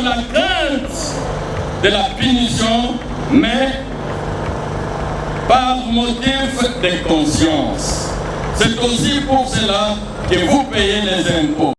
la crainte de la punition, mais par motif de conscience. C'est aussi pour cela que vous payez les impôts.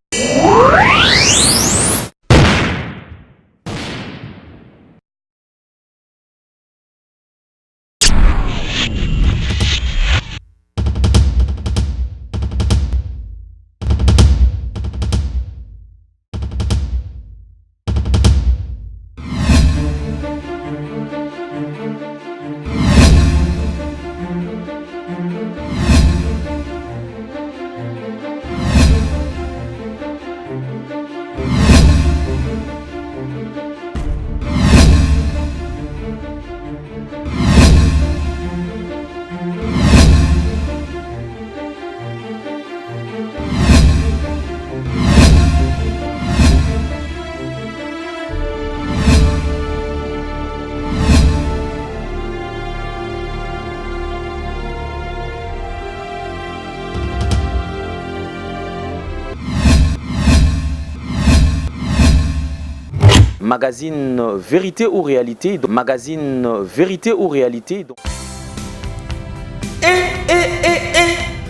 Magazine Vérité ou Réalité, magazine Vérité ou Réalité.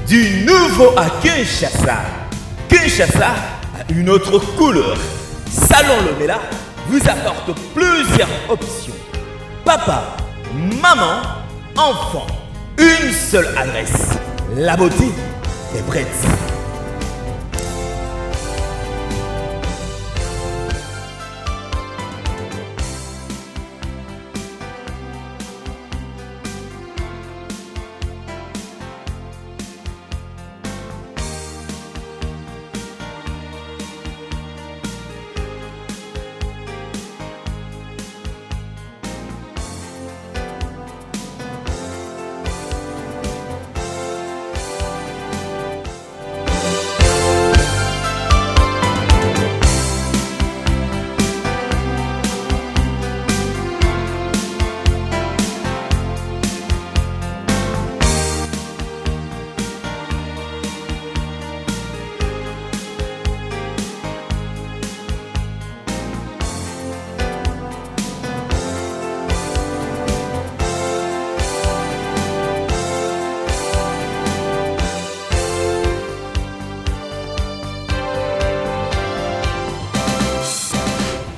Du nouveau à Kinshasa. Kinshasa a une autre couleur. Salon Lomela vous apporte plusieurs options. Papa, maman, enfant. Une seule adresse. La beauté est prête.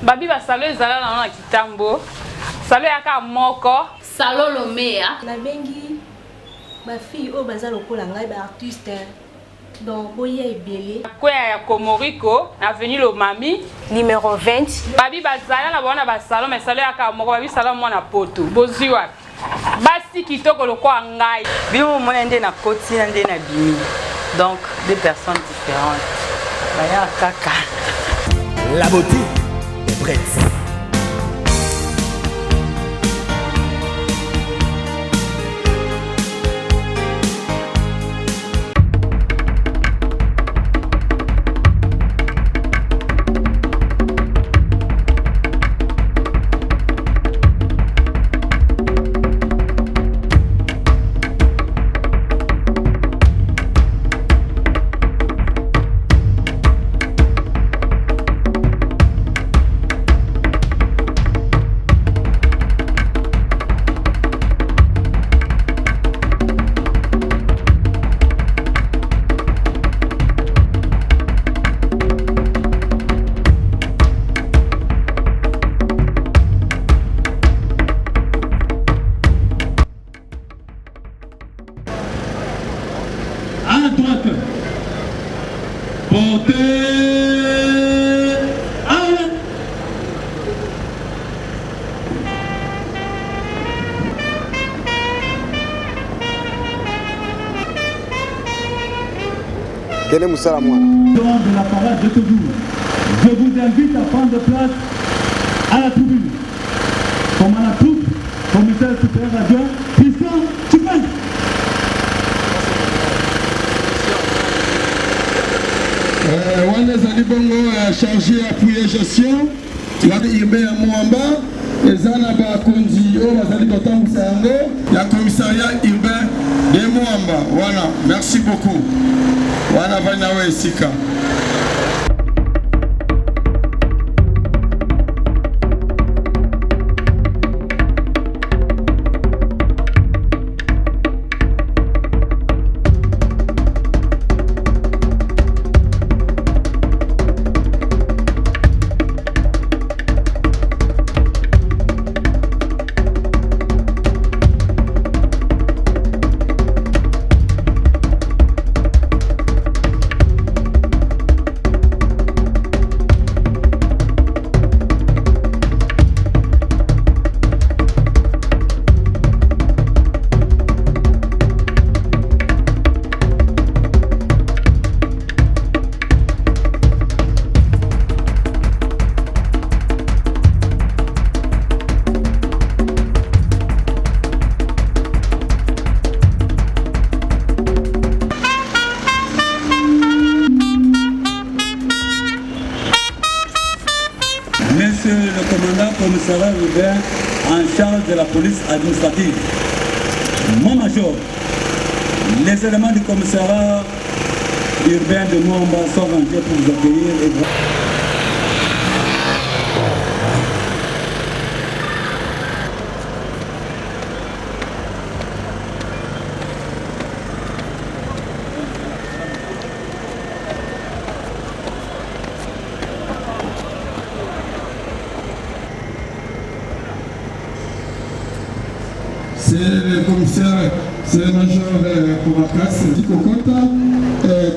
Babi ba salo ezala na kitambo. Salo yaka moko. Salo Lomea. Na bengi ba fille o baza lokola ngai ba artiste. Donc boya ebele. Kwa ya Komoriko, avenue Lomami, Numéro 20. Babi bazala na bona ba salo mais salo yaka moko babi salo mwana poto. Boziwa. Basi kitoko lokwa ngai. Bimo mona ndé na koti na ndé na bimi. Donc deux personnes différentes. Baya kaka. La beauté est prête. À droite, portez à Quel est Moussa Lamoine? de la parade de toujours. Je vous invite à prendre place à la tribune. Comme à la troupe, commissaire supérieur adjoint, Christian Chupin. On est allé bongo chargé appuyer gestion. La urbain à Moamba. Les anaba kondi o bazali kotambisa yango ya commissariat urbain de Moamba. Voilà, merci beaucoup. Voilà Vanawe Sika. Monsieur le commandant commissariat urbain en charge de la police administrative, mon major, les éléments du commissariat urbain de Moamba sont rangés pour vous accueillir et vous... C'est le commissaire, c'est le major Kovakas, Diko Kota.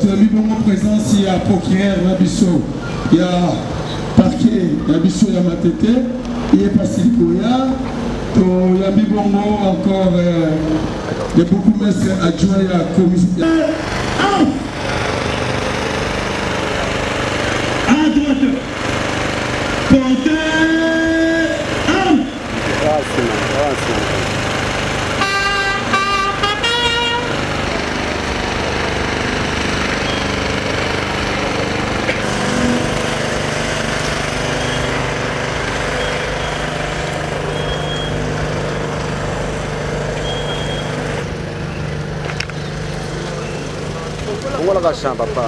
Tu as mis bon présent ici à Procureur Nabiso. Il y a parquet Nabiso Yamatete, il y a Passilikoya. Il y a mis bon encore de beaucoup de maîtres adjoints à la commission. À droite, portez arme. Voilà la chambre, papa.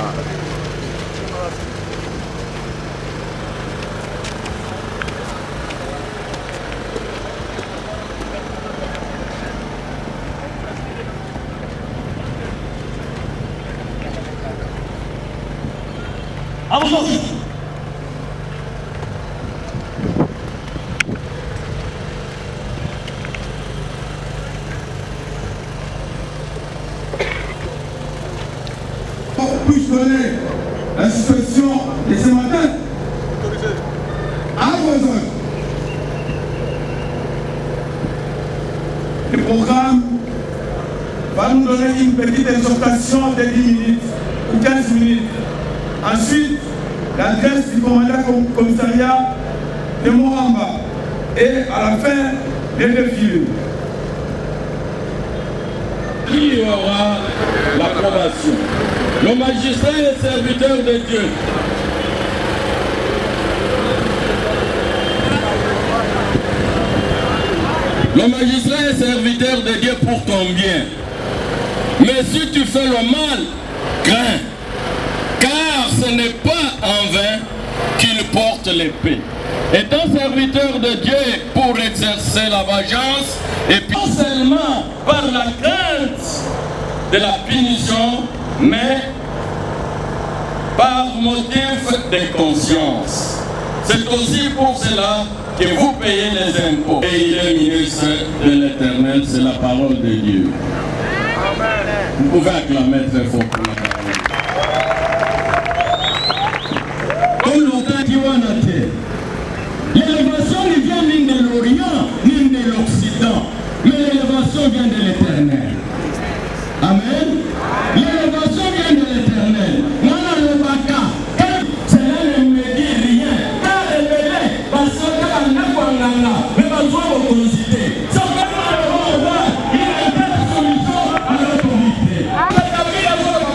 Puis-je donner la situation de ce matin à vos ordres. Le programme va nous donner une petite exhortation de 10 minutes ou 15 minutes. Ensuite, l'adresse du commandant commissariat de Moamba. Et à la fin, les défilés. Qui aura l'approbation? Le magistrat et serviteur de Dieu. Le magistrat est serviteur de Dieu pour ton bien. Mais si tu fais le mal, crains. Car ce n'est pas en vain qu'il porte l'épée. Étant serviteur de Dieu pour exercer la vengeance, et puis non seulement par la crainte de la punition, mais par motif de conscience. C'est aussi pour cela que vous payez les impôts. Et il est ministre de l'Éternel, c'est la parole de Dieu. Vous pouvez acclamer très fort pour la parole. Comme longtemps qui va la terre. L'élévation ne vient ni de l'Orient, ni de l'Occident, mais l'élévation vient de l'Éternel. Amen. L'élévation vient de l'Éternel. Cela ne me dit rien. Car révélé, parce que n'a pas mais pas besoin de consulter. Ça fait mal au revoir. Il y a une solution à l'autorité.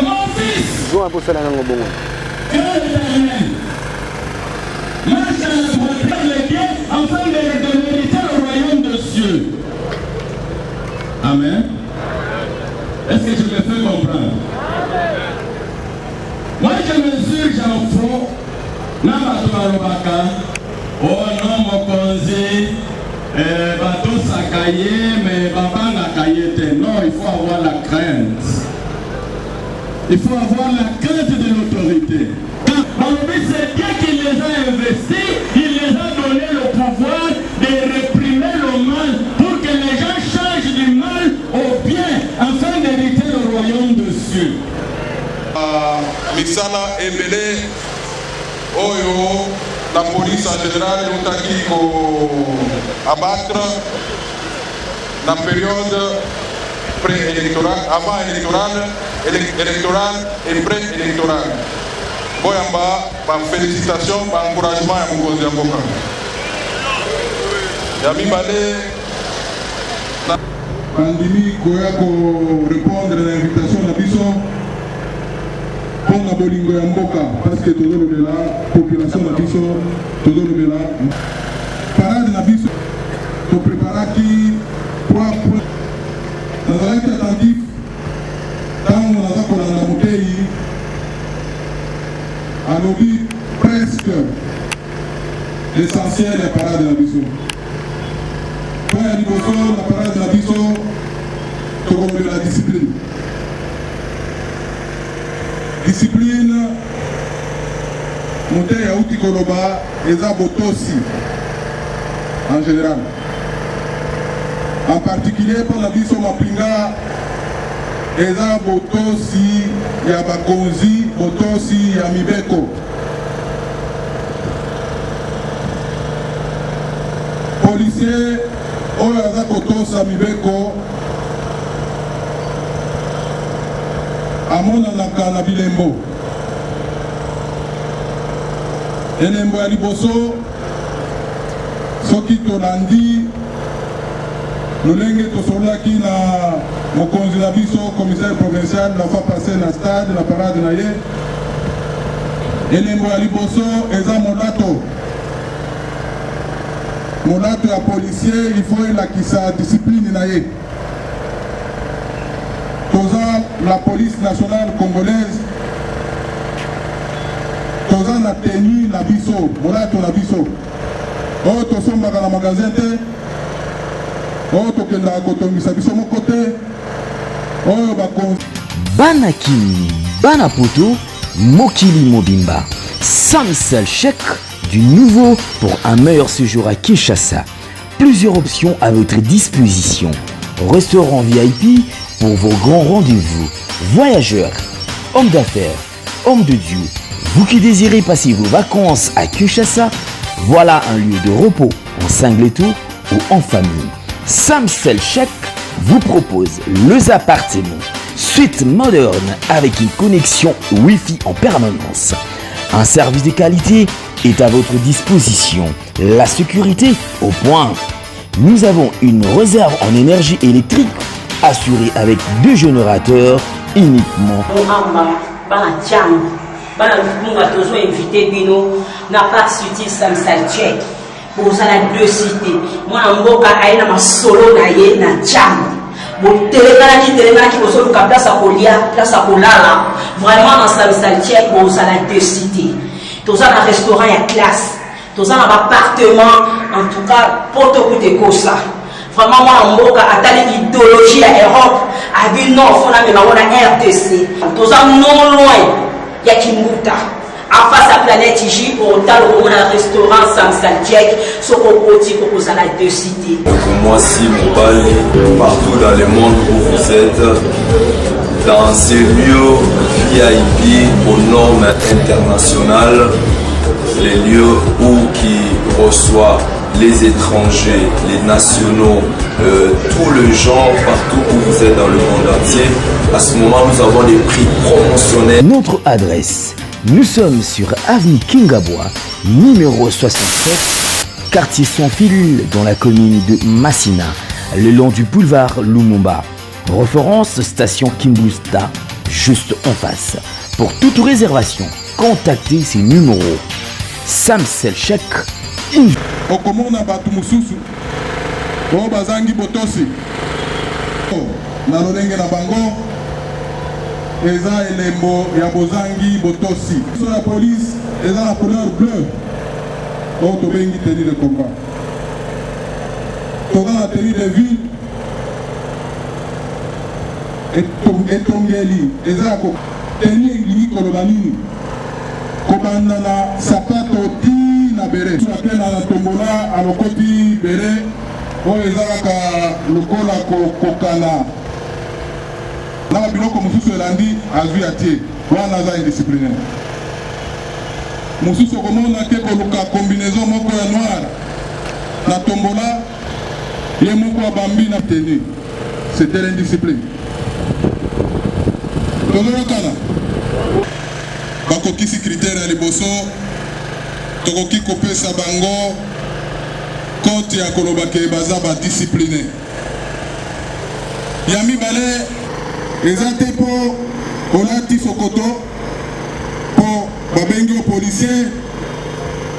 Mon fils. Joue un peu ça là dans le bon. Que l'Éternel marche à la droite les pieds afin de mériter le royaume de cieux. Amen. Est-ce que je me fais comprendre? Moi je mesure Jean-Fro, Nabatouarobaka, oh non mon conseil, bateau sakaye, mais baba nakayete. Non, il faut avoir la crainte. Il faut avoir la crainte de l'autorité. C'est Dieu qui les a investis, il les a donné le pouvoir de réprimer le mal pour que les gens changent du mal au bien afin d'hériter le royaume de cieux. Misala ebele oyo la police en général lutaki ko abattre la période pré-électorale, avant électorale et pré-électorale. Boyamba, par félicitations, par encouragement à mon conseil avocat. Yami Balé. Pandémie, Koya, pour répondre à l'invitation de Bisson. pour la bolingo ya mboka parce que tout le la population na biso tout le la parade na biso to préparaki pour nazalaki attentif ntango naza kolanda motei alobi presque l'essentiel ya parade na biso po ya liboso na parade na biso tokolobela discipline. Discipline, monter à outi koloba, eza botosi en général. En particulier pour la biso mapinga, eza botosi ya bakonzi, botosi ya mibeko. Policier, oyo aza kotosa mibeko, amonanaka na bilembo elembo ya liboso soki tolandi lolenge tosololaki na mokonzi na biso commissaire provincial na fa passe na stade na parade na ye elembo ya liboso eza molato ya policier il faut elakisa discipline na ye. Toza la police nationale congolaise, toza na tenue na biso, molato na biso. Oyo tosombaka na magasin te, oyo tokendaka kotongisa biso moko te, oyo bakonzi. Bana Kimi, Bana Poto, Mokili Mobimba. Samsel chèque du nouveau pour un meilleur séjour à Kinshasa. Plusieurs options à votre disposition. Restaurant VIP pour vos grands rendez-vous. Voyageurs, hommes d'affaires, hommes de Dieu, vous qui désirez passer vos vacances à Kinshasa, voilà un lieu de repos en singleto ou en famille. Samsel Chèque vous propose les appartements suite moderne avec une connexion Wi-Fi en permanence. Un service de qualité est à votre disposition. La sécurité au point. Nous avons une réserve en énergie électrique assurée avec 2 générateurs uniquement. Invité Bino n'a pas suivi Samsel Chèque pour ça la 2 cités. Moi en boka aina ma solo na ye na jam. Bon téléphone qui vous solo place à Kolia, place à Kolala. Vraiment dans Samsel Chèque pour ça la 2 cités. Tous ça un restaurant à classe. Tous ça un appartement en tout cas pour te coûter comme ça. Vraiment moi en boka atali idéologie à Europe a vu non faut na mais on RTC. Tous ça non loin. Il y a Kimbuta. En face à Planète J, pour un restaurant Samsel Chèque, ce qu'on peut dire à 2 cités. Moi, si Mobali, partout dans le monde où vous êtes, dans ces lieux VIP aux normes internationales, les lieux où qui reçoivent les étrangers, les nationaux, tous les gens, partout où vous êtes dans le monde entier. À ce moment, nous avons des prix promotionnels. Notre adresse, nous sommes sur avenue Kingabois, numéro 67, quartier Sans Fil, dans la commune de Massina, le long du boulevard Lumumba. Référence station Kimbusta, juste en face. Pour toute réservation, contactez ces numéros. Samsel Chèque. Okomona batu mususu o bazangi botosi na lolenge na bango eza elembo ya bozangi botosi so la police eza la couleur bleue o tobengi tenue de combat toza na tenue de ville etongeli eza ko tenue elingi koloba nini kobanda na sapato ti na bere appelle à la tombola à lokoti bere oyo ezalaka lokola kokana na biloko mosusu elandi azwi atie wana aza indisciplinaire mosusu okomona ke koluka combinaison moko ya noire na tombola ye moko abambi na tenue c'était l'indiscipline tozolokana bakokisi critère ya liboso tokoki kopesa bango kote ya koloba ke baza badiscipline ya mibale eza te mpo olati sokoto babengi au policier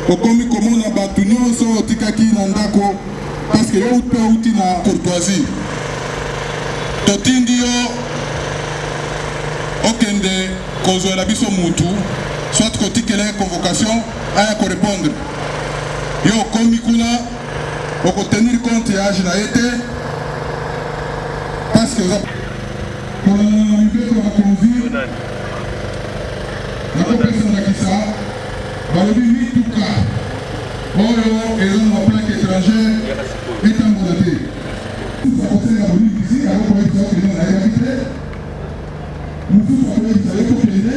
okomi komona bato nyonso otikaki na ndako parce que yo mpe outi na courtoisie totindi yo okende kozwela biso mutu soit kotikele convocation aya korépondre yo okomi kuna okotenir compte ya age na ye te parce que kolanda mibeko bakonzi nakopesa ndakisa balobi mituka oyo eza na plaque étrangère etambola te akosenga bolingisi akokoyebisa okende na yebi te mosusu akoyebisa yo kokende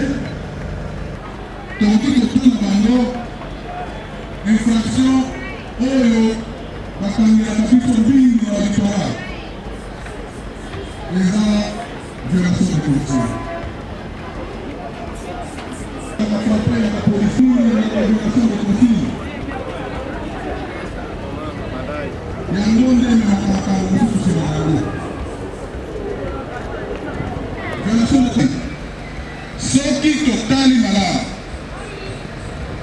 tokoki kotuna bango infraction oyo bakangelaka biso mingi na littoral eza violation de culture la police la violation de culture yango ndenge makambo mosusu sima yango violation de culture soki totali malamu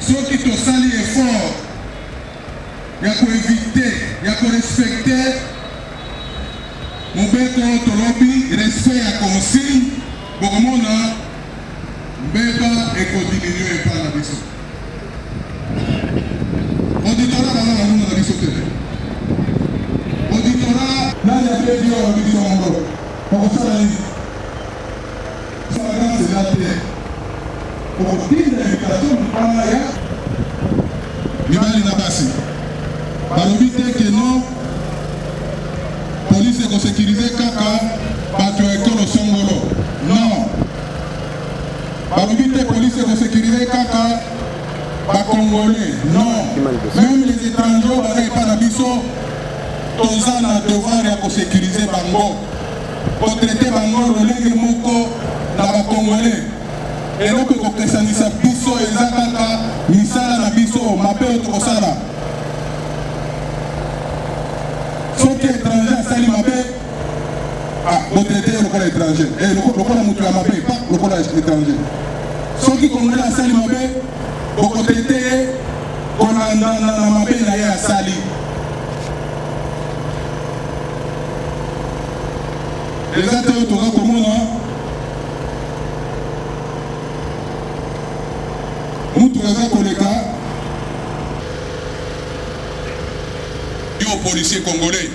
soki tosali effort ya koevite ya korespecte mobeko tolobi respect ya consigne bokomona mbeba ekodiminue epa na biso auditora bana bamona na biso te auditora nani apebi oyo biso yango okosala nini salagasela te okotinda invitation mpana ya mibali na basi balobi te ke non polise ekosekirize kaka bato ya ekolo songolo non balobi te polise ekosekirize kaka bakongolais non même les étrangers baza epa na biso toza na devoir ya kosekirize bango kotraite bango lolenge moko na bakongolais eloko ekokesanisa biso eza kaka misala na biso mabe oyo tokosala soki étranger asali mabe botraite ye lokola étranger lokola moto ya mabe pa lokola étranger soki congolais asali mabe bokotraite ye kolandana na mabe na ye asali eza te oyo toza komona mutu aza koleka yo policier congolais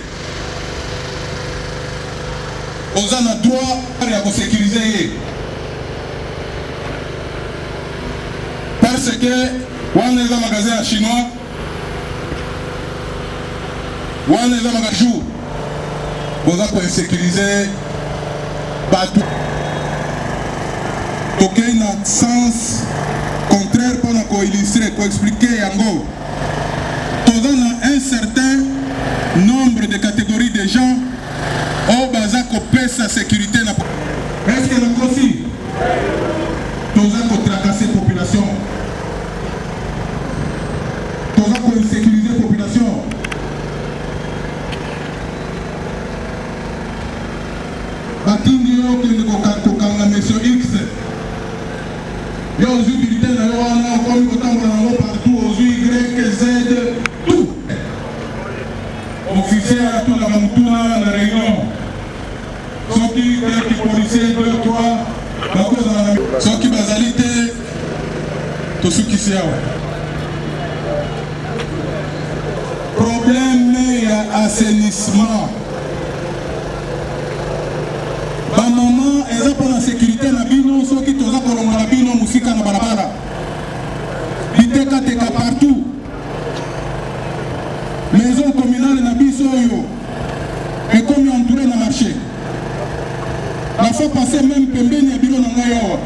oza na droit ya kosécurize ye parce que wana eza magasin ya chinois wana eza magajour boza koinsécurize bato tokei na sens contraire mpona koillustre koexplike yango toza na un certain nombre de catégories de gens oyo baza kopesa sécurité na estce nakosi toza kotracase population toza koinsécurize population batindi yo okende kokanga monsieur x yo ozwi bulletin na yo wana okomi kotambola nango partout ozwi y z tout officier atungaka mutuna na réunion soki quelques policiers 2 3 bakozala soki bazali te tosukisi awa problème ya assainissement bamama eza mpona sécurité na bino soki toza kolongola bino mosika na balabala bitekateka partout maison communale na biso oyo ekomi entouré na marché nafa passe même pembeni ya biro na ngai awa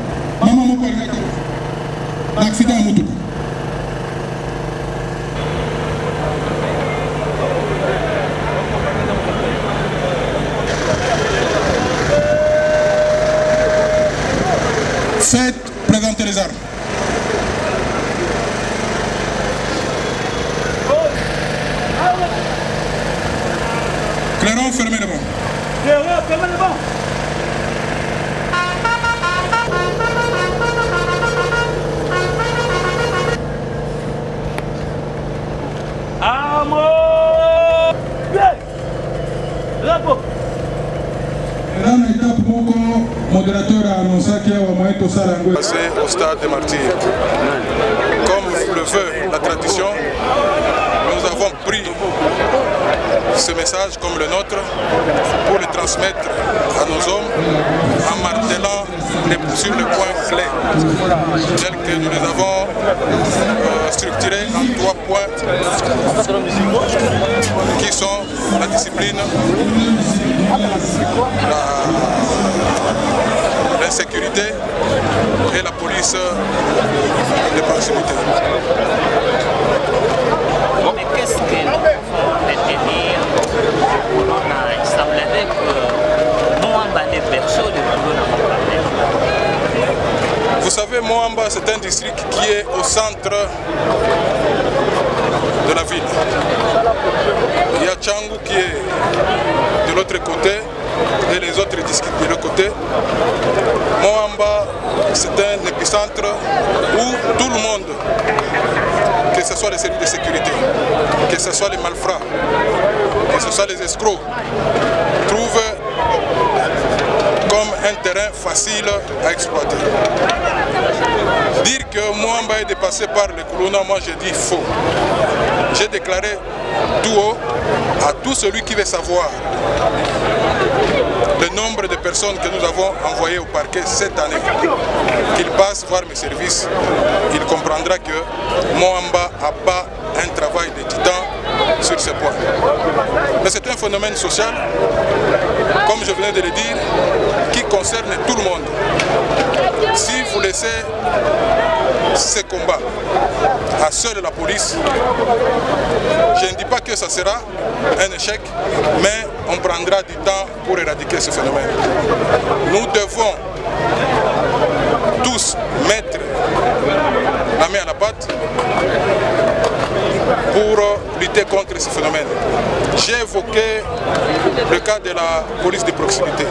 mama moko alingaki na accident ya motuka faites présenter les armes. Clairon, fermez les bancs. Clairon, fermez les bancs. Amour. Bien. Drapeau. Là, l'étape mon modérateur a annoncé qu'il y a un moyen de s'arranger. Passer au stade des martyrs. Comme le veut la tradition, nous avons pris ce message comme le nôtre pour le transmettre à nos hommes en martelant sur le point clé, tels que nous les avons structurés en 3 points qui sont la discipline, l'insécurité et la police de proximité. Mais qu'est-ce que nous pouvons retenir pour Corona? Il semblerait que Moamba est berceau de Corona. Vous savez, Moamba, c'est un district qui est au centre de la ville. Il y a Tchangou qui est de l'autre côté et les autres districts de l'autre côté. Moamba, c'est un épicentre où tout le monde, que ce soit les services de sécurité, que ce soit les malfrats, que ce soit les escrocs, trouvent comme un terrain facile à exploiter. Dire que Moamba est dépassé par les Kuluna, moi j'ai dit faux. J'ai déclaré tout haut à tout celui qui veut savoir le nombre de personnes que nous avons envoyées au parquet cette année, qu'il passe voir mes services, il comprendra que Moamba n'a pas un travail de titan sur ce point. Mais c'est un phénomène social, comme je venais de le dire, qui concerne tout le monde. Si vous laissez ces combats à seule la police, je ne dis pas que ça sera un échec, mais on prendra du temps pour éradiquer ce phénomène. Nous devons tous mettre la main à la pâte pour lutter contre ce phénomène. J'ai évoqué le cas de la police de proximité.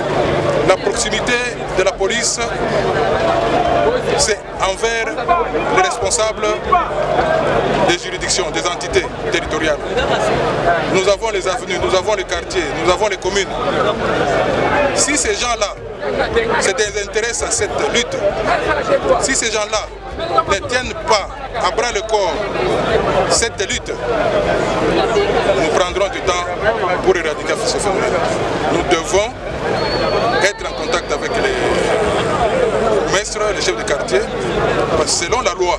La proximité de la police, c'est envers les responsables des juridictions, des entités territoriales. Nous avons les avenues, nous avons les quartiers, nous avons les communes. Si ces gens-là se désintéressent à cette lutte, si ces gens-là ne tiennent pas à bras le corps cette lutte, nous prendrons du temps pour éradiquer ce phénomène. Nous devons être en contact avec les maîtres, les chefs de quartier, parce que selon la loi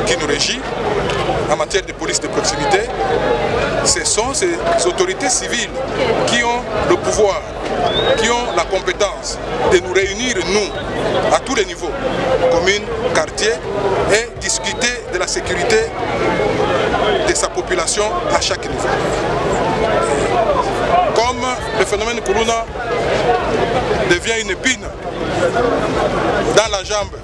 qui nous régit en matière de police de proximité, ce sont ces autorités civiles qui ont le pouvoir, qui ont la compétence de nous réunir, nous, à tous les niveaux, communes, quartiers, et discuter de la sécurité de sa population à chaque niveau. Comme le phénomène Kuluna devient une épine dans la jambe,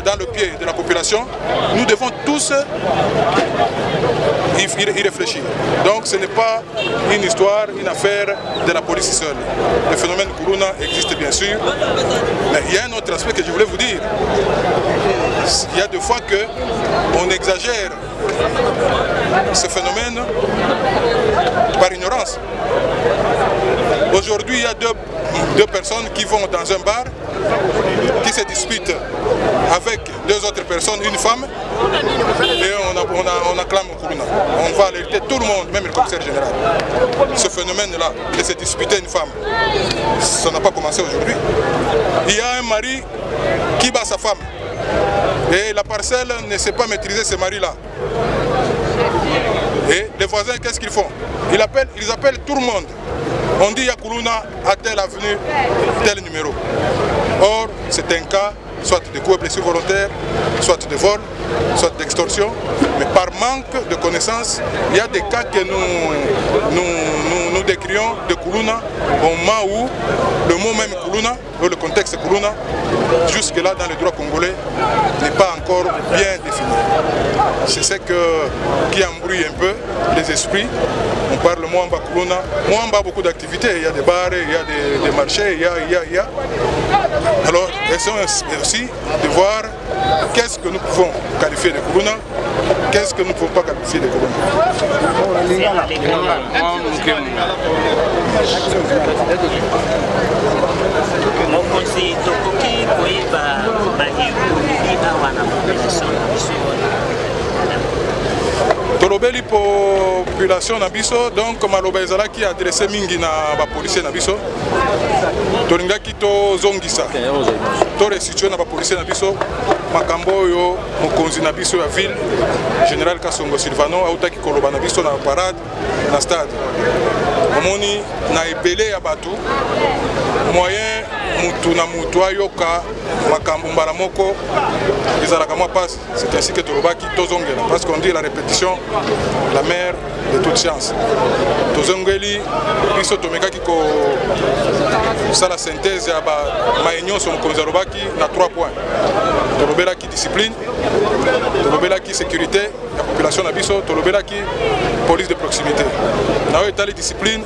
dans le pied de la population, nous devons tous y réfléchir. Donc ce n'est pas une histoire, une affaire de la police seule. Le phénomène Kuluna existe bien sûr, mais il y a un autre aspect que je voulais vous dire. Il y a des fois qu'on exagère ce phénomène par ignorance. Aujourd'hui, il y a deux personnes qui vont dans un bar, qui se disputent avec 2 autres personnes, une femme, et on acclame Kuluna. On va alerter tout le monde, même le commissaire général. Ce phénomène-là, de se disputer une femme, ça n'a pas commencé aujourd'hui. Il y a un mari qui bat sa femme, et la parcelle ne sait pas maîtriser ce mari-là. Et les voisins, qu'est-ce qu'ils font? Ils appellent tout le monde. On dit Yakuluna à telle avenue, tel numéro. Or, c'est un cas, soit de coups et blessures volontaires, soit de vol, soit d'extorsion. Mais par manque de connaissances, il y a des cas que nous décrions de Kuluna au moment où le mot même Kuluna, ou le contexte Kuluna, jusque-là dans le droit congolais, n'est pas encore bien défini. C'est ce qui embrouille un peu les esprits. On parle de Moamba Kuluna. Moamba a beaucoup d'activités. Il y a des bars, il y a des marchés, il y a. Alors, essayons aussi de voir qu'est-ce que nous pouvons qualifier de corona, qu'est-ce que nous ne pouvons pas qualifier de corona. Tolobeli population na biso donc maloba ezalaki adressé mingi na ba policier na biso tolingaki tozongisa to restituer na ba policier na biso makambo oyo mokonzi na biso ya ville général Kasongo Silvano autaki koloba na biso na parade na stade omoni na ebele ya bato moyen mutu na mutu ayoka makambo mbala moko ezalaka mwa passe. C'est ainsi que tolobaki tozongela parce qu'on dit la répétition la mère de toute science. Tozongeli biso tomekaki ko sala synthèse ya ba maenyoso mokonzi alobaki na 3 points. Tolobelaki discipline, tolobelaki sécurité la population na biso, tolobelaki police de proximité. Na oyo etali discipline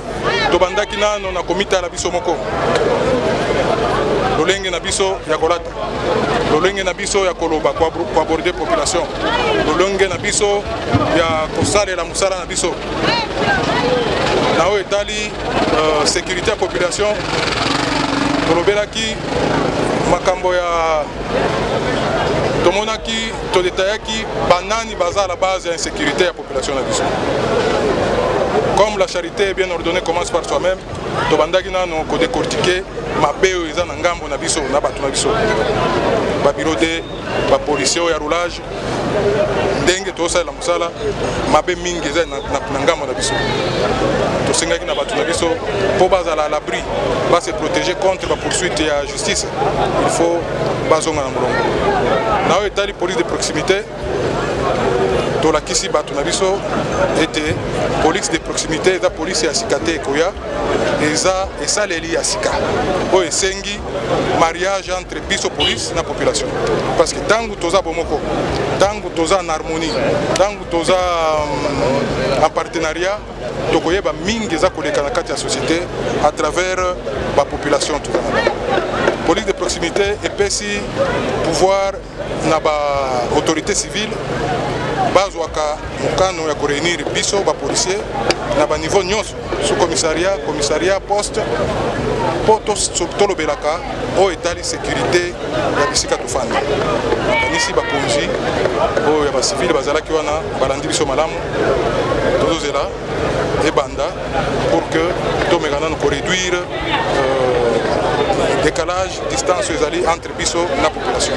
tobandaki nano na komita la biso moko. Lolenge na biso ya kolata, lolenge na biso ya koloba kwa aborder population, lolenge na biso ya kosalela musala na biso. Na oyo etali sécurité ya population tolobelaki makambo ya tomonaki todetayaki banani baza à la base ya insécurité ya population na biso. Comme la charité bien ordonnée commence par soi-même, tobandaki nano ko décortiquer mabeo eza na ngambo na biso na bato na biso. Ba bureau de ba policier ya roulage ndenge tosala musala mabe mingi eza na ngambo na biso. Tosengaki na bato na biso po bazala à l'abri, ba se protéger contre la poursuite ya justice. Il faut bazonga na mulongo. Na oyo etali police de proximité tolakisi bato na biso ete police de proximité eza police ya sika te ekoya eza esaleli ya sika oyo esengi mariage entre biso police na population parce que tangu toza bomoko tangu toza en harmonie tangu toza en partenariat tokoyeba mingi eza koleka na kati ya société à travers ba population toza na police de proximité epesi pouvoir na ba autorité civile bazwaka mokano ya koreunir biso ba policier na ba niveau nyonso sous commissariat poste po tolobelaka oyo etali sécurité ya bisika tofanda kanisi bakonzi oyo ya bacivile bazalaki wana balandi biso malamu tozozela ebanda pour que tomeka nano koréduire décalage distance ezali entre biso na population.